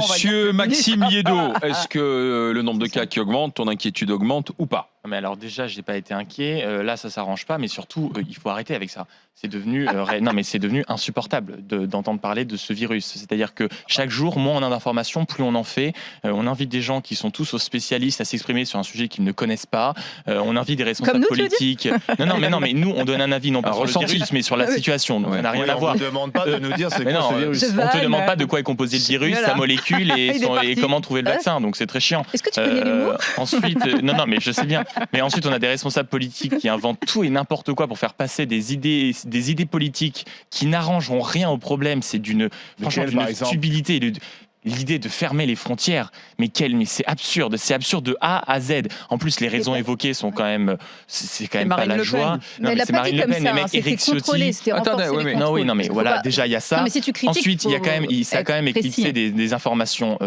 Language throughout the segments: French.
Monsieur Maxime Yeddo, est-ce que le nombre de cas qui augmente, ton inquiétude augmente ou pas? Mais alors déjà, je n'ai pas été inquiet. Là, ça s'arrange pas, mais surtout, il faut arrêter avec ça. C'est devenu non, mais c'est devenu insupportable d'entendre parler de ce virus. C'est-à-dire que chaque jour, moins on a d'informations, plus on en fait. On invite des gens qui sont tous aux spécialistes à s'exprimer sur un sujet qu'ils ne connaissent pas. On invite des responsables politiques. Non, mais nous, on donne un avis non pas sur le virus, mais sur la situation. Donc, ça n'a rien à voir. On ne demande pas de nous dire c'est quoi non, ce virus. on ne te demande pas de quoi est composé le virus, sa molécule et comment trouver le vaccin. Donc c'est très chiant. Est-ce que tu connais l'humour Ensuite, non, mais je sais bien. Mais ensuite, on a des responsables politiques qui inventent tout et n'importe quoi pour faire passer des idées politiques qui n'arrangeront rien au problème. C'est franchement d'une stupidité. L'idée de fermer les frontières, mais c'est absurde de A à Z. En plus, les raisons évoquées sont quand même, c'est quand même pas la joie. Non, mais c'est Marine Le Pen, mais Eric Ciotti. Non, mais voilà, déjà il y a ça. Ensuite, ça a quand même éclipsé des informations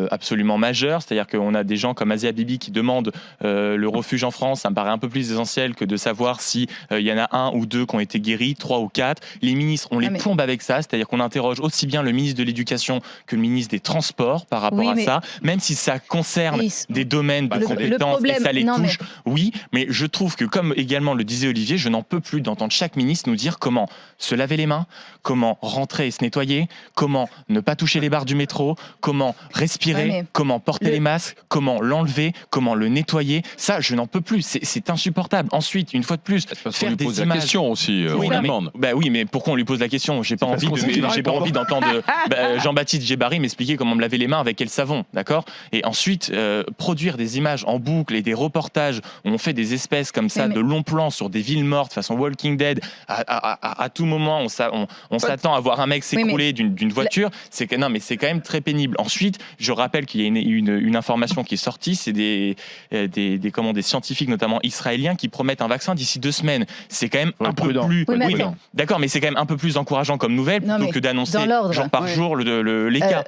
absolument majeures. C'est-à-dire qu'on a des gens comme Asia Bibi qui demandent le refuge en France. Ça me paraît un peu plus essentiel que de savoir si il y en a 1 ou 2 qui ont été guéris, 3 ou 4. Les ministres, on les plombe avec ça. C'est-à-dire qu'on interroge aussi bien le ministre de l'Éducation que le ministre des Transports par rapport à ça, même si ça concerne des domaines de compétences et ça les touche. Oui, mais je trouve que, comme également le disait Olivier, je n'en peux plus d'entendre chaque ministre nous dire comment se laver les mains, comment rentrer et se nettoyer, comment ne pas toucher les barres du métro, comment respirer, comment porter les masques, comment l'enlever, comment le nettoyer. Ça, je n'en peux plus. C'est insupportable. Ensuite, une fois de plus, faire des images. La question aussi, oui, mais pourquoi on lui pose la question? J'ai pas envie d'entendre Jean-Baptiste Djebari m'expliquer comment me laver les mains avec quel savon, d'accord? Et ensuite, produire des images en boucle et des reportages où on fait des espèces comme ça de longs plans sur des villes mortes façon Walking Dead. À tout moment, on s'attend à voir un mec s'écrouler d'une voiture. C'est quand même très pénible. Ensuite, je rappelle qu'il y a une information qui est sortie, c'est des scientifiques, notamment israéliens, qui promettent un vaccin d'ici 2 semaines. C'est quand même un peu plus... d'accord, mais c'est quand même un peu plus encourageant comme nouvelle plutôt que d'annoncer jour par jour les cas.